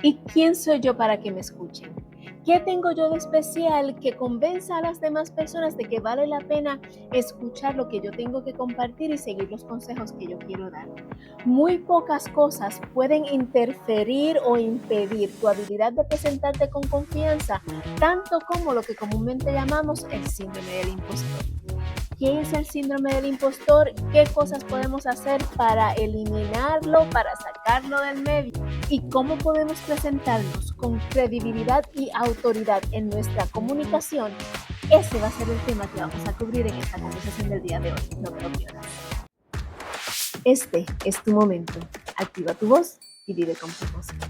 ¿Y quién soy yo para que me escuchen? ¿Qué tengo yo de especial que convenza a las demás personas de que vale la pena escuchar lo que yo tengo que compartir y seguir los consejos que yo quiero dar? Muy pocas cosas pueden interferir o impedir tu habilidad de presentarte con confianza, tanto como lo que comúnmente llamamos el síndrome del impostor. ¿Qué es el síndrome del impostor? ¿Qué cosas podemos hacer para eliminarlo, para sacarlo del medio? ¿Y cómo podemos presentarnos con credibilidad y autoridad en nuestra comunicación? Ese va a ser el tema que vamos a cubrir en esta conversación del día de hoy. No te lo pierdas. Este es tu momento. Activa tu voz y vive con propósito.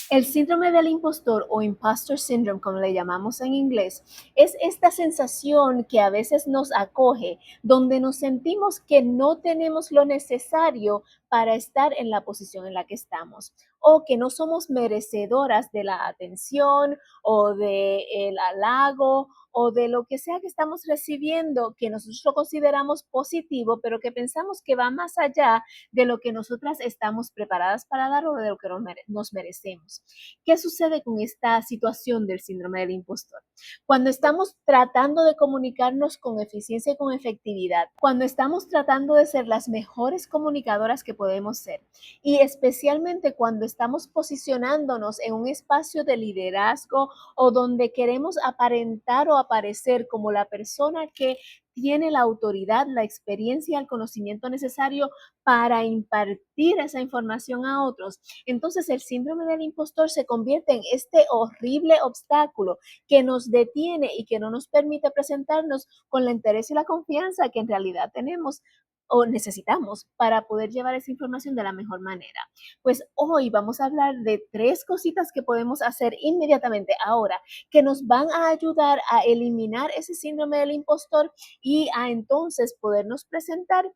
El síndrome del impostor o imposter syndrome, como le llamamos en inglés, es esta sensación que a veces nos acoge, donde nos sentimos que no tenemos lo necesario para estar en la posición en la que estamos, o que no somos merecedoras de la atención o del halago o de lo que sea que estamos recibiendo, que nosotros lo consideramos positivo, pero que pensamos que va más allá de lo que nosotras estamos preparadas para dar o de lo que nos merecemos. ¿Qué sucede con esta situación del síndrome del impostor? Cuando estamos tratando de comunicarnos con eficiencia y con efectividad, cuando estamos tratando de ser las mejores comunicadoras que podemos ser, y especialmente cuando estamos posicionándonos en un espacio de liderazgo o donde queremos aparentar o aparecer como la persona que tiene la autoridad, la experiencia, el conocimiento necesario para impartir esa información a otros. Entonces el síndrome del impostor se convierte en este horrible obstáculo que nos detiene y que no nos permite presentarnos con la interés y la confianza que en realidad tenemos o necesitamos para poder llevar esa información de la mejor manera. Pues hoy vamos a hablar de 3 cositas que podemos hacer inmediatamente ahora, que nos van a ayudar a eliminar ese síndrome del impostor y a entonces podernos presentar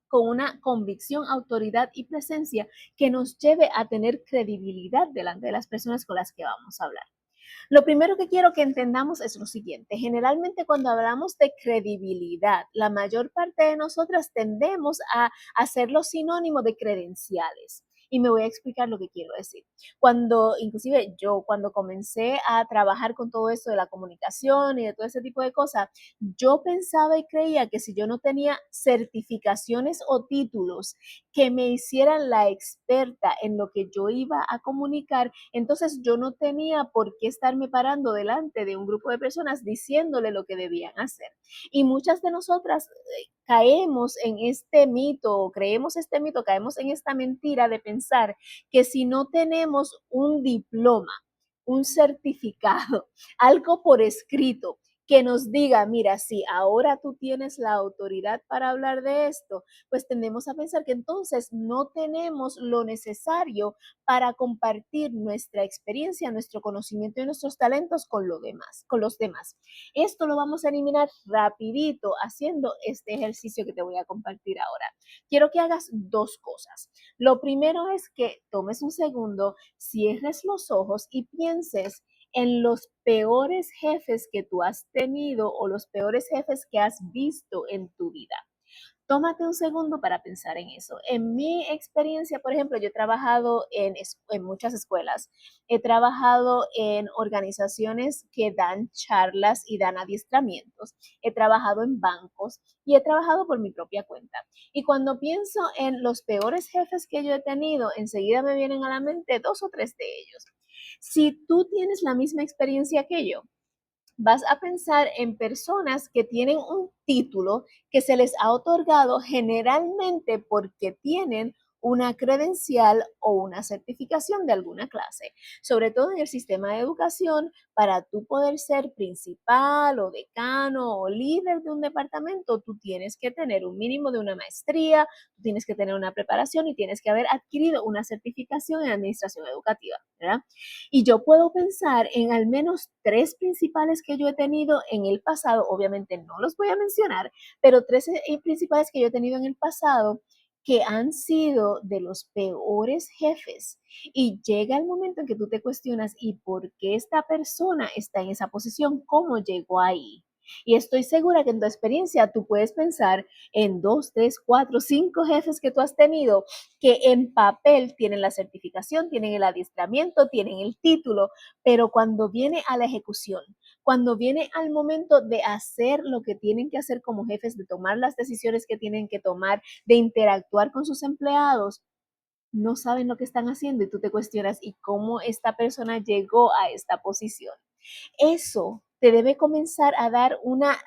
con una convicción, autoridad y presencia que nos lleve a tener credibilidad delante de las personas con las que vamos a hablar. Lo primero que quiero que entendamos es lo siguiente. Generalmente cuando hablamos de credibilidad, la mayor parte de nosotras tendemos a hacerlo sinónimo de credenciales. Y me voy a explicar lo que quiero decir. Inclusive yo, cuando comencé a trabajar con todo esto de la comunicación y de todo ese tipo de cosas, yo pensaba y creía que si yo no tenía certificaciones o títulos que me hicieran la experta en lo que yo iba a comunicar, entonces yo no tenía por qué estarme parando delante de un grupo de personas diciéndole lo que debían hacer. Y muchas de nosotras caemos en este mito, creemos este mito, caemos en esta mentira de pensar que si no tenemos un diploma, un certificado, algo por escrito que nos diga, mira, si ahora tú tienes la autoridad para hablar de esto, pues tendemos a pensar que entonces no tenemos lo necesario para compartir nuestra experiencia, nuestro conocimiento y nuestros talentos con los demás. Esto lo vamos a eliminar rapidito haciendo este ejercicio que te voy a compartir ahora. Quiero que hagas 2 cosas. Lo primero es que tomes un segundo, cierres los ojos y pienses en los peores jefes que tú has tenido o los peores jefes que has visto en tu vida. Tómate un segundo para pensar en eso. En mi experiencia, por ejemplo, yo he trabajado en muchas escuelas, he trabajado en organizaciones que dan charlas y dan adiestramientos, he trabajado en bancos y he trabajado por mi propia cuenta. Y cuando pienso en los peores jefes que yo he tenido, enseguida me vienen a la mente 2 o 3 de ellos. Si tú tienes la misma experiencia que yo, vas a pensar en personas que tienen un título que se les ha otorgado generalmente porque tienen una credencial o una certificación de alguna clase, sobre todo en el sistema de educación, para tú poder ser principal o decano o líder de un departamento, tú tienes que tener un mínimo de una maestría, tú tienes que tener una preparación y tienes que haber adquirido una certificación en administración educativa, ¿verdad? Y yo puedo pensar en al menos 3 principales que yo he tenido en el pasado, obviamente no los voy a mencionar, pero 3 principales que yo he tenido en el pasado que han sido de los peores jefes. Y llega el momento en que tú te cuestionas, ¿y por qué esta persona está en esa posición? ¿Cómo llegó ahí? Y estoy segura que en tu experiencia tú puedes pensar en 2, 3, 4, 5 jefes que tú has tenido que en papel tienen la certificación, tienen el adiestramiento, tienen el título, pero cuando viene a la ejecución, cuando viene al momento de hacer lo que tienen que hacer como jefes, de tomar las decisiones que tienen que tomar, de interactuar con sus empleados, no saben lo que están haciendo y tú te cuestionas, ¿y cómo esta persona llegó a esta posición? Eso te debe comenzar a dar una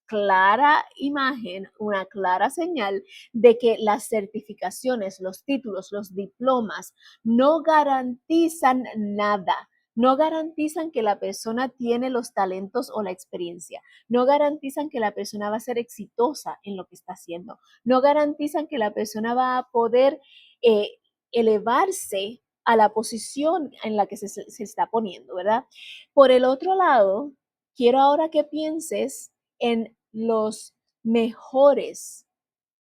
clara imagen, una clara señal de que las certificaciones, los títulos, los diplomas no garantizan nada. No garantizan que la persona tiene los talentos o la experiencia. No garantizan que la persona va a ser exitosa en lo que está haciendo. No garantizan que la persona va a poder eh, elevarse a la posición en la que se está poniendo, ¿verdad? Por el otro lado, quiero ahora que pienses en los mejores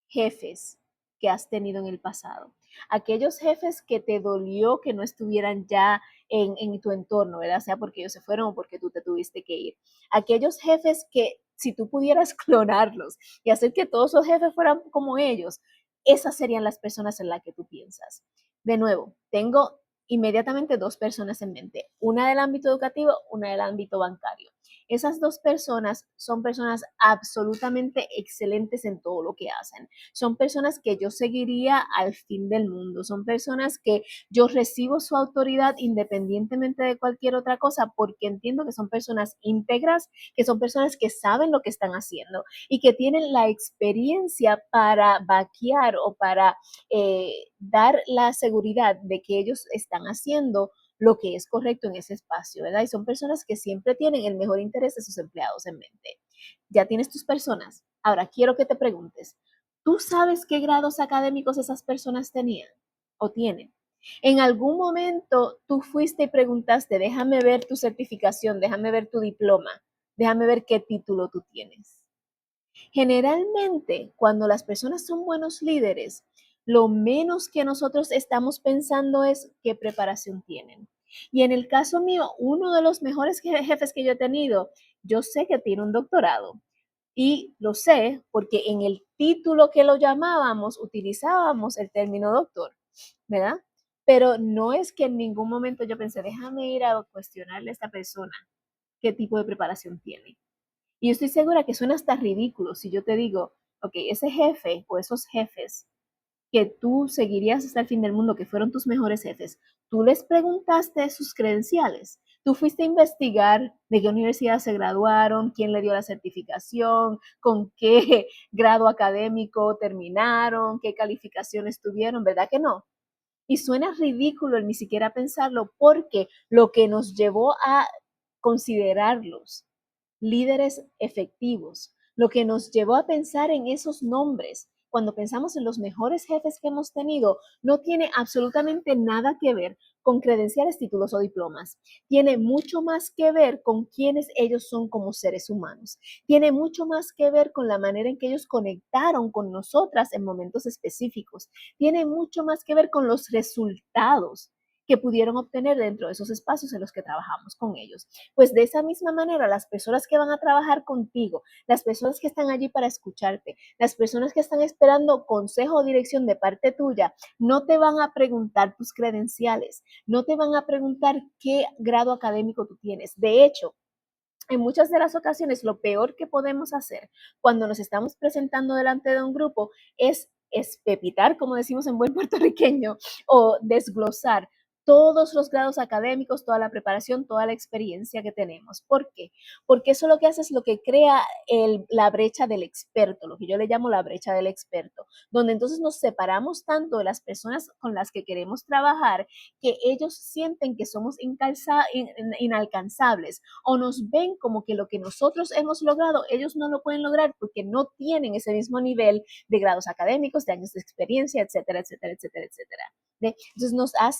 jefes que has tenido en el pasado. Aquellos jefes que te dolió que no estuvieran ya en tu entorno, ¿verdad? Sea porque ellos se fueron o porque tú te tuviste que ir. Aquellos jefes que si tú pudieras clonarlos y hacer que todos los jefes fueran como ellos, esas serían las personas en las que tú piensas. De nuevo, tengo inmediatamente dos personas en mente, una del ámbito educativo, una del ámbito bancario. Esas dos personas son personas absolutamente excelentes en todo lo que hacen. Son personas que yo seguiría al fin del mundo. Son personas que yo recibo su autoridad independientemente de cualquier otra cosa porque entiendo que son personas íntegras, que son personas que saben lo que están haciendo y que tienen la experiencia para vaquear o para dar la seguridad de que ellos están haciendo lo que es correcto en ese espacio, ¿verdad? Y son personas que siempre tienen el mejor interés de sus empleados en mente. Ya tienes tus personas. Ahora quiero que te preguntes, ¿tú sabes qué grados académicos esas personas tenían o tienen? En algún momento tú fuiste y preguntaste, déjame ver tu certificación, déjame ver tu diploma, déjame ver qué título tú tienes. Generalmente, cuando las personas son buenos líderes, lo menos que nosotros estamos pensando es qué preparación tienen. Y en el caso mío, uno de los mejores jefes que yo he tenido, yo sé que tiene un doctorado. Y lo sé porque en el título que lo llamábamos, utilizábamos el término doctor, ¿verdad? Pero no es que en ningún momento yo pensé, déjame ir a cuestionarle a esta persona qué tipo de preparación tiene. Y yo estoy segura que suena hasta ridículo si yo te digo, ok, ese jefe o esos jefes que tú seguirías hasta el fin del mundo, que fueron tus mejores jefes, tú les preguntaste sus credenciales. Tú fuiste a investigar de qué universidad se graduaron, quién le dio la certificación, con qué grado académico terminaron, qué calificaciones tuvieron, ¿verdad que no? Y suena ridículo el ni siquiera pensarlo porque lo que nos llevó a considerarlos líderes efectivos, lo que nos llevó a pensar en esos nombres. Cuando pensamos en los mejores jefes que hemos tenido, no tiene absolutamente nada que ver con credenciales, títulos o diplomas. Tiene mucho más que ver con quiénes ellos son como seres humanos. Tiene mucho más que ver con la manera en que ellos conectaron con nosotras en momentos específicos. Tiene mucho más que ver con los resultados que pudieron obtener dentro de esos espacios en los que trabajamos con ellos. Pues de esa misma manera, las personas que van a trabajar contigo, las personas que están allí para escucharte, las personas que están esperando consejo o dirección de parte tuya, no te van a preguntar tus credenciales, no te van a preguntar qué grado académico tú tienes. De hecho, en muchas de las ocasiones, lo peor que podemos hacer cuando nos estamos presentando delante de un grupo es espepitar, como decimos en buen puertorriqueño, o desglosar todos los grados académicos, toda la preparación, toda la experiencia que tenemos. ¿Por qué? Porque eso lo que hace es lo que crea la brecha del experto, lo que yo le llamo la brecha del experto, donde entonces nos separamos tanto de las personas con las que queremos trabajar que ellos sienten que somos inalcanzables o nos ven como que lo que nosotros hemos logrado, ellos no lo pueden lograr porque no tienen ese mismo nivel de grados académicos, de años de experiencia, etcétera, etcétera, etcétera, etcétera. Entonces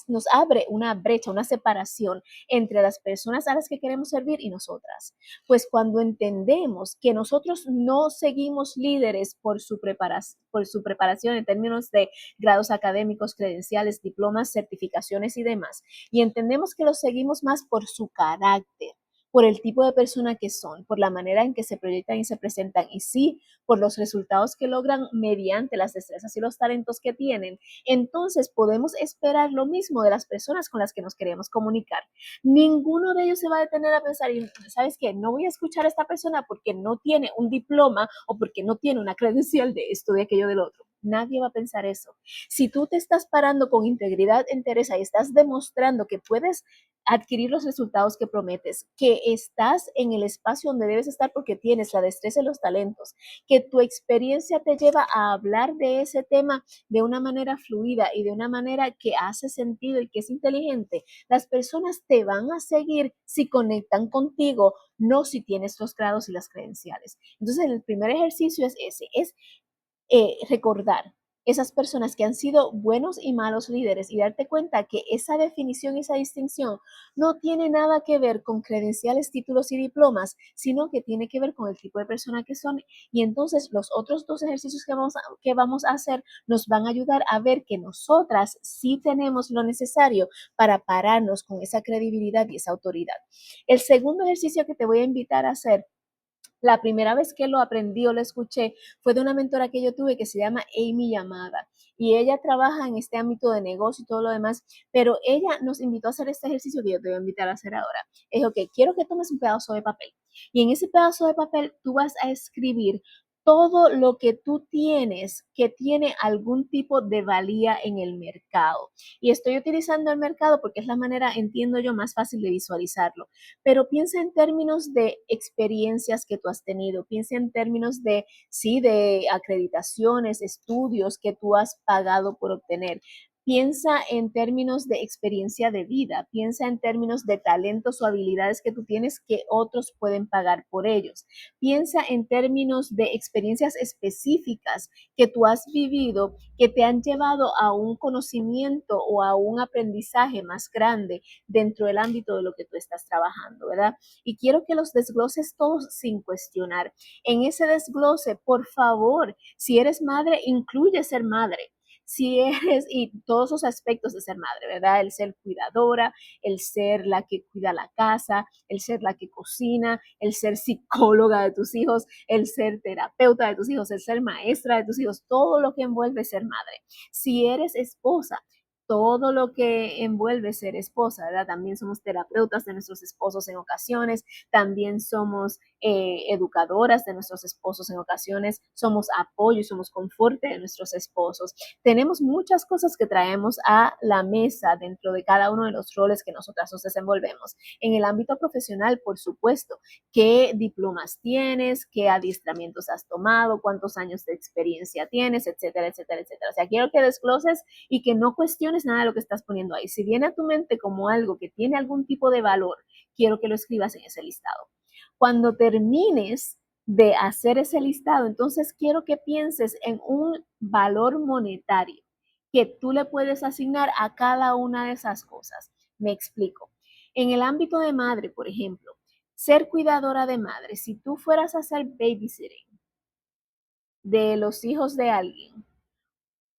nos abre una brecha, una separación entre las personas a las que queremos servir y nosotras. Pues cuando entendemos que nosotros no seguimos líderes por su preparación en términos de grados académicos, credenciales, diplomas, certificaciones y demás, y entendemos que los seguimos más por su carácter, por el tipo de persona que son, por la manera en que se proyectan y se presentan, y sí, por los resultados que logran mediante las destrezas y los talentos que tienen, entonces podemos esperar lo mismo de las personas con las que nos queremos comunicar. Ninguno de ellos se va a detener a pensar, y ¿sabes qué? No voy a escuchar a esta persona porque no tiene un diploma o porque no tiene una credencial de esto, de aquello, del otro. Nadie va a pensar eso. Si tú te estás parando con integridad, entereza y estás demostrando que puedes adquirir los resultados que prometes, que estás en el espacio donde debes estar porque tienes la destreza y los talentos, que tu experiencia te lleva a hablar de ese tema de una manera fluida y de una manera que hace sentido y que es inteligente, las personas te van a seguir si conectan contigo, no si tienes los grados y las credenciales. Entonces, el primer ejercicio es ese, es recordar esas personas que han sido buenos y malos líderes y darte cuenta que esa definición, esa distinción no tiene nada que ver con credenciales, títulos y diplomas, sino que tiene que ver con el tipo de persona que son. Y entonces los otros dos ejercicios que vamos a hacer nos van a ayudar a ver que nosotras sí tenemos lo necesario para pararnos con esa credibilidad y esa autoridad. El segundo ejercicio que te voy a invitar a hacer, la primera vez que lo aprendí o lo escuché fue de una mentora que yo tuve que se llama Amy Yamada, y ella trabaja en este ámbito de negocio y todo lo demás, pero ella nos invitó a hacer este ejercicio que yo te voy a invitar a hacer ahora. Es, ok, quiero que tomes un pedazo de papel, y en ese pedazo de papel tú vas a escribir todo lo que tú tienes que tiene algún tipo de valía en el mercado. Y estoy utilizando el mercado porque es la manera, entiendo yo, más fácil de visualizarlo. Pero piensa en términos de experiencias que tú has tenido, piensa en términos de, sí, de acreditaciones, estudios que tú has pagado por obtener. Piensa en términos de experiencia de vida, piensa en términos de talentos o habilidades que tú tienes que otros pueden pagar por ellos. Piensa en términos de experiencias específicas que tú has vivido que te han llevado a un conocimiento o a un aprendizaje más grande dentro del ámbito de lo que tú estás trabajando, ¿verdad? Y quiero que los desgloses todos sin cuestionar. En ese desglose, por favor, si eres madre, incluye ser madre. Si eres, y todos los aspectos de ser madre, ¿verdad? El ser cuidadora, el ser la que cuida la casa, el ser la que cocina, el ser psicóloga de tus hijos, el ser terapeuta de tus hijos, el ser maestra de tus hijos, todo lo que envuelve ser madre. Si eres esposa, todo lo que envuelve ser esposa, ¿verdad? También somos terapeutas de nuestros esposos en ocasiones, también somos educadoras de nuestros esposos en ocasiones, somos apoyo y somos conforte de nuestros esposos. Tenemos muchas cosas que traemos a la mesa dentro de cada uno de los roles que nosotras nos desenvolvemos. En el ámbito profesional, por supuesto, qué diplomas tienes, qué adiestramientos has tomado, cuántos años de experiencia tienes, etcétera, etcétera, etcétera. O sea, quiero que desgloses y que no cuestiones nada de lo que estás poniendo ahí. Si viene a tu mente como algo que tiene algún tipo de valor, quiero que lo escribas en ese listado. Cuando termines de hacer ese listado, entonces quiero que pienses en un valor monetario que tú le puedes asignar a cada una de esas cosas. Me explico. En el ámbito de madre, por ejemplo, ser cuidadora de madre, si tú fueras a hacer babysitting de los hijos de alguien,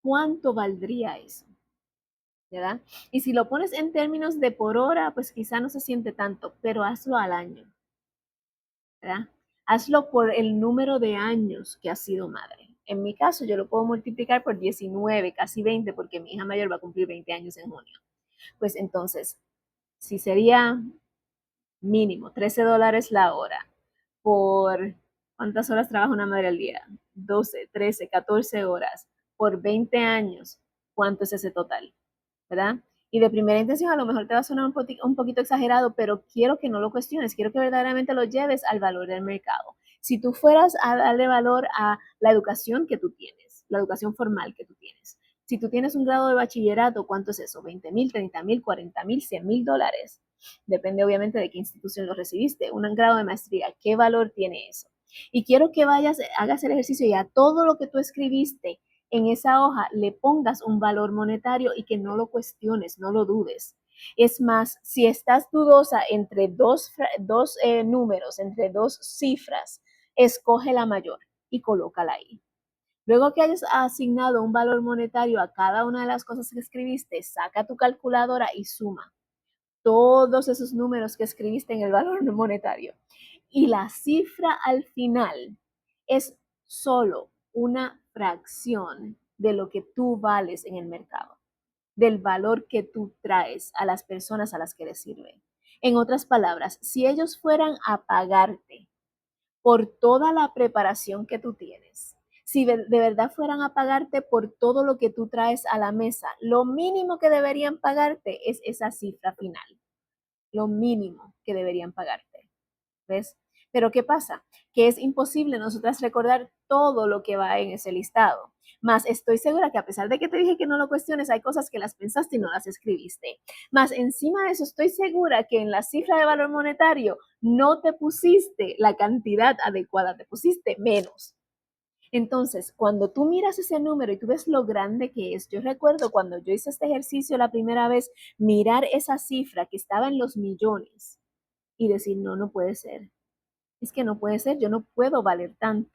¿cuánto valdría eso? ¿Verdad? Y si lo pones en términos de por hora, pues quizá no se siente tanto, pero hazlo al año, ¿verdad? Hazlo por el número de años que has sido madre. En mi caso, yo lo puedo multiplicar por 19, casi 20, porque mi hija mayor va a cumplir 20 años en junio. Pues entonces, si sería mínimo $13 la hora por ¿cuántas horas trabaja una madre al día? 12, 13, 14 horas por 20 años. ¿Cuánto es ese total? ¿Verdad? Y de primera intención a lo mejor te va a sonar un poquito exagerado, pero quiero que no lo cuestiones, quiero que verdaderamente lo lleves al valor del mercado. Si tú fueras a darle valor a la educación que tú tienes, la educación formal que tú tienes, si tú tienes un grado de bachillerato, ¿cuánto es eso? $20,000, $30,000, $40,000, $100,000. Depende obviamente de qué institución lo recibiste. Un grado de maestría, ¿qué valor tiene eso? Y quiero que vayas, hagas el ejercicio y a todo lo que tú escribiste en esa hoja le pongas un valor monetario y que no lo cuestiones, no lo dudes. Es más, si estás dudosa entre dos números, entre dos cifras, escoge la mayor y colócala ahí. Luego que hayas asignado un valor monetario a cada una de las cosas que escribiste, saca tu calculadora y suma. todos esos números que escribiste en el valor monetario. Y la cifra al final es solo una fracción de lo que tú vales en el mercado, del valor que tú traes a las personas a las que les sirve. En otras palabras, si ellos fueran a pagarte por toda la preparación que tú tienes, si de verdad fueran a pagarte por todo lo que tú traes a la mesa, lo mínimo que deberían pagarte es esa cifra final, lo mínimo que deberían pagarte. ¿Ves? Pero ¿qué pasa? Que es imposible nosotras recordar todo lo que va en ese listado. Más estoy segura que a pesar de que te dije que no lo cuestiones, hay cosas que las pensaste y no las escribiste. Más encima de eso, estoy segura que en la cifra de valor monetario no te pusiste la cantidad adecuada, te pusiste menos. Entonces, cuando tú miras ese número y tú ves lo grande que es, yo recuerdo cuando yo hice este ejercicio la primera vez, mirar esa cifra que estaba en los millones y decir, no, no puede ser, es que no puede ser, yo no puedo valer tanto.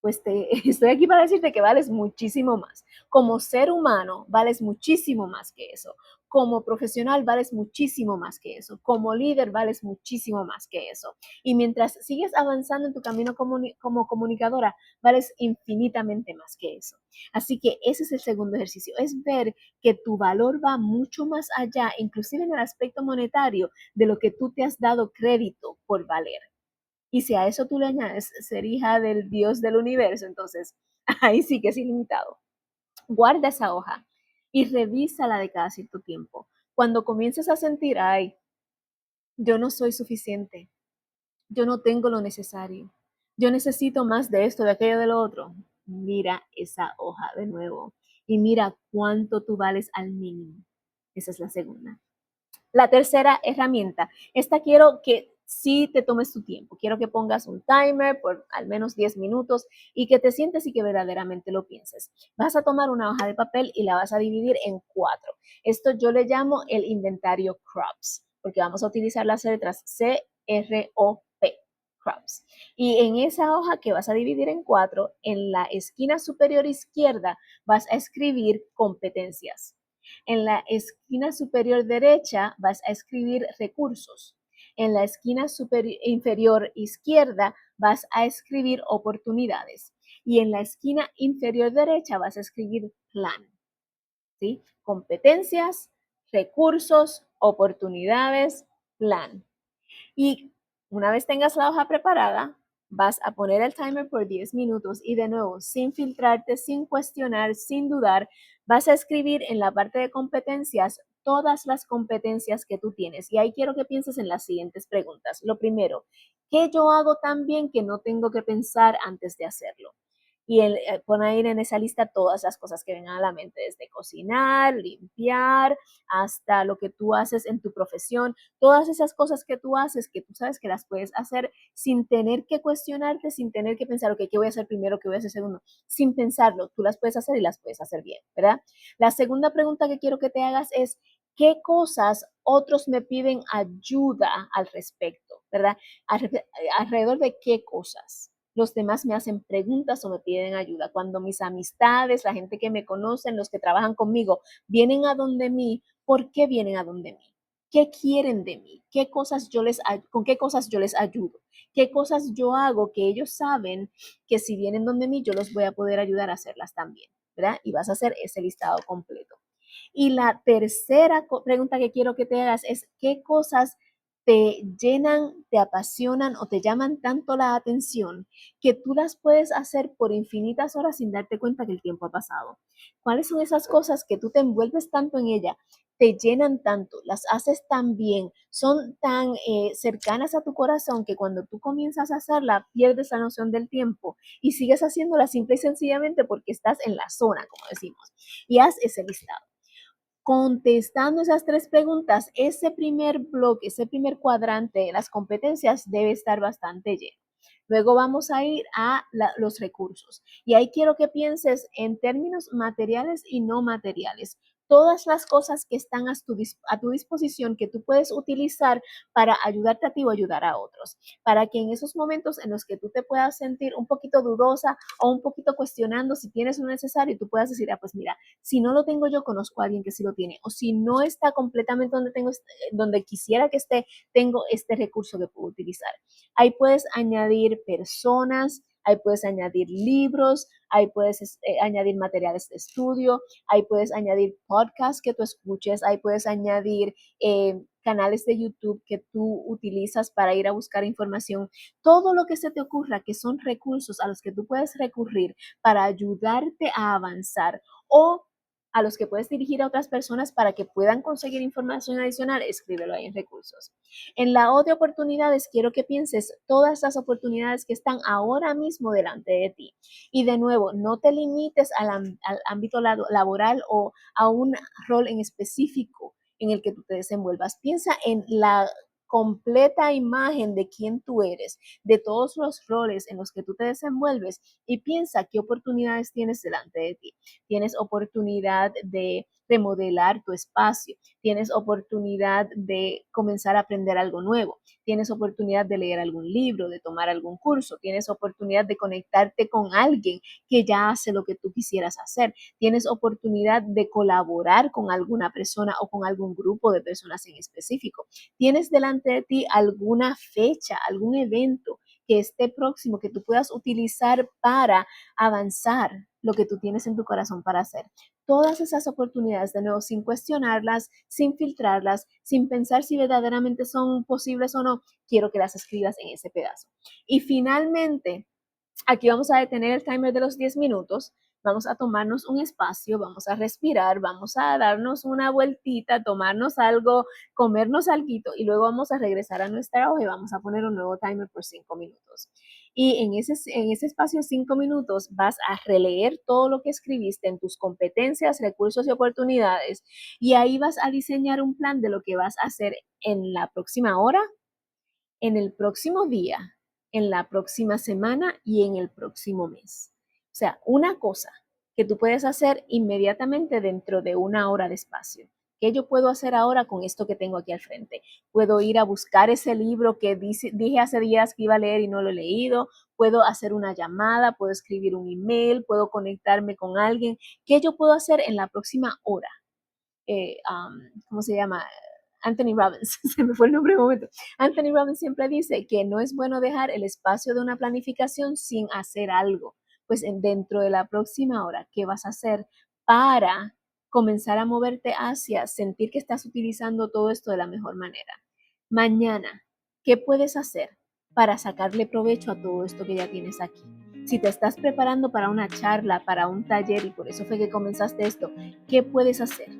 Pues estoy aquí para decirte que vales muchísimo más. Como ser humano, vales muchísimo más que eso. Como profesional, vales muchísimo más que eso. Como líder, vales muchísimo más que eso. Y mientras sigues avanzando en tu camino como comunicadora, vales infinitamente más que eso. Así que ese es el segundo ejercicio, es ver que tu valor va mucho más allá, inclusive en el aspecto monetario, de lo que tú te has dado crédito por valer. Y si a eso tú le añades ser hija del Dios del universo, entonces ahí sí que es ilimitado. Guarda esa hoja y revísala de cada cierto tiempo. Cuando comiences a sentir, ay, yo no soy suficiente, yo no tengo lo necesario, yo necesito más de esto, de aquello, de lo otro, mira esa hoja de nuevo y mira cuánto tú vales al mínimo. Esa es la segunda. La tercera herramienta, esta quiero que sí te tomes tu tiempo, quiero que pongas un timer por al menos 10 minutos y que te sientes y que verdaderamente lo pienses. Vas a tomar una hoja de papel y la vas a dividir en 4. Esto yo le llamo el inventario CROPS, porque vamos a utilizar las letras CROP, CROPS. Y en esa hoja que vas a dividir en 4, en la esquina superior izquierda vas a escribir competencias. En la esquina superior derecha vas a escribir recursos. En la esquina inferior izquierda vas a escribir oportunidades. Y en la esquina inferior derecha vas a escribir plan. ¿Sí? Competencias, recursos, oportunidades, plan. Y una vez tengas la hoja preparada, vas a poner el timer por 10 minutos y de nuevo, sin filtrarte, sin cuestionar, sin dudar, vas a escribir en la parte de competencias todas las competencias que tú tienes. Y ahí quiero que pienses en las siguientes preguntas. Lo primero, ¿qué yo hago tan bien que no tengo que pensar antes de hacerlo? Y pon ahí en esa lista todas las cosas que vengan a la mente, desde cocinar, limpiar, hasta lo que tú haces en tu profesión, todas esas cosas que tú haces, que tú sabes que las puedes hacer sin tener que cuestionarte, sin tener que pensar, ok, ¿qué voy a hacer primero, qué voy a hacer segundo? Sin pensarlo, tú las puedes hacer y las puedes hacer bien, ¿verdad? La segunda pregunta que quiero que te hagas es, ¿qué cosas otros me piden ayuda al respecto, ¿verdad? Alrededor de qué cosas los demás me hacen preguntas o me piden ayuda. Cuando mis amistades, la gente que me conocen, los que trabajan conmigo, vienen a donde mí, ¿por qué vienen a donde mí? ¿Qué quieren de mí? ¿Con qué cosas yo les ayudo? ¿Qué cosas yo hago que ellos saben que si vienen donde mí, yo los voy a poder ayudar a hacerlas también, ¿verdad? Y vas a hacer ese listado completo. Y la tercera pregunta que quiero que te hagas es, ¿qué cosas te llenan, te apasionan o te llaman tanto la atención que tú las puedes hacer por infinitas horas sin darte cuenta que el tiempo ha pasado? ¿Cuáles son esas cosas que tú te envuelves tanto en ella, te llenan tanto, las haces tan bien, son tan cercanas a tu corazón que cuando tú comienzas a hacerla pierdes la noción del tiempo y sigues haciéndola simple y sencillamente porque estás en la zona, como decimos, y haz ese listado? Contestando esas 3 preguntas, ese primer bloque, ese primer cuadrante de las competencias debe estar bastante lleno. Luego vamos a ir a los recursos. Y ahí quiero que pienses en términos materiales y no materiales. todas las cosas que están a tu disposición que tú puedes utilizar para ayudarte a ti o ayudar a otros, para que en esos momentos en los que tú te puedas sentir un poquito dudosa o un poquito cuestionando si tienes lo necesario, tú puedas decir, pues mira, si no lo tengo yo, conozco a alguien que sí lo tiene, o si no está completamente donde quisiera que esté, tengo este recurso que puedo utilizar. Ahí puedes añadir personas, ahí puedes añadir libros, ahí puedes añadir materiales de estudio, ahí puedes añadir podcasts que tú escuches, ahí puedes añadir canales de YouTube que tú utilizas para ir a buscar información. Todo lo que se te ocurra que son recursos a los que tú puedes recurrir para ayudarte a avanzar o a los que puedes dirigir a otras personas para que puedan conseguir información adicional, escríbelo ahí en recursos. En la otra oportunidades, quiero que pienses todas las oportunidades que están ahora mismo delante de ti. Y de nuevo, no te limites al ámbito laboral o a un rol en específico en el que tú te desenvuelvas. Piensa en la completa imagen de quién tú eres, de todos los roles en los que tú te desenvuelves y piensa qué oportunidades tienes delante de ti. Tienes oportunidad de remodelar tu espacio, tienes oportunidad de comenzar a aprender algo nuevo, tienes oportunidad de leer algún libro, de tomar algún curso, tienes oportunidad de conectarte con alguien que ya hace lo que tú quisieras hacer, tienes oportunidad de colaborar con alguna persona o con algún grupo de personas en específico. Tienes delante de ti alguna fecha, algún evento que esté próximo, que tú puedas utilizar para avanzar lo que tú tienes en tu corazón para hacer. Todas esas oportunidades, de nuevo, sin cuestionarlas, sin filtrarlas, sin pensar si verdaderamente son posibles o no, quiero que las escribas en ese pedazo. Y finalmente, aquí vamos a detener el timer de los 10 minutos, vamos a tomarnos un espacio, vamos a respirar, vamos a darnos una vueltita, tomarnos algo, comernos algo y luego vamos a regresar a nuestra hoja y vamos a poner un nuevo timer por 5 minutos. Y en ese espacio de 5 minutos vas a releer todo lo que escribiste en tus competencias, recursos y oportunidades y ahí vas a diseñar un plan de lo que vas a hacer en la próxima hora, en el próximo día, en la próxima semana y en el próximo mes. O sea, una cosa que tú puedes hacer inmediatamente dentro de una hora de espacio. ¿Qué yo puedo hacer ahora con esto que tengo aquí al frente? Puedo ir a buscar ese libro que dije hace días que iba a leer y no lo he leído. Puedo hacer una llamada, puedo escribir un email, puedo conectarme con alguien. ¿Qué yo puedo hacer en la próxima hora? ¿Cómo se llama? Anthony Robbins, se me fue el nombre de un momento. Anthony Robbins siempre dice que no es bueno dejar el espacio de una planificación sin hacer algo. Pues dentro de la próxima hora, ¿qué vas a hacer para comenzar a moverte hacia sentir que estás utilizando todo esto de la mejor manera? Mañana, ¿qué puedes hacer para sacarle provecho a todo esto que ya tienes aquí? Si te estás preparando para una charla, para un taller y por eso fue que comenzaste esto, ¿qué puedes hacer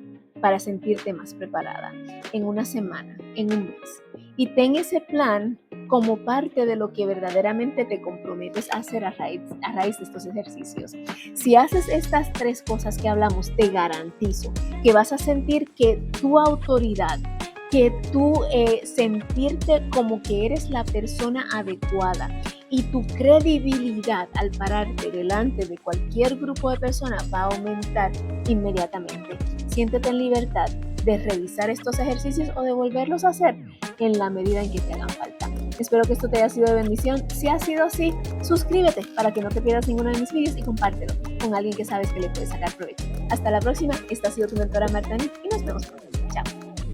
para sentirte más preparada en una semana, en un mes? Y ten ese plan como parte de lo que verdaderamente te comprometes a hacer a raíz de estos ejercicios. Si haces estas 3 cosas que hablamos, te garantizo que vas a sentir que tu autoridad, que tú sentirte como que eres la persona adecuada y tu credibilidad al pararte delante de cualquier grupo de personas va a aumentar inmediatamente. Siéntete en libertad de revisar estos ejercicios o de volverlos a hacer en la medida en que te hagan falta. Espero que esto te haya sido de bendición. Si ha sido así, suscríbete para que no te pierdas ninguno de mis videos y compártelo con alguien que sabes que le puede sacar provecho. Hasta la próxima. Esta ha sido tu mentora Martani y nos vemos pronto.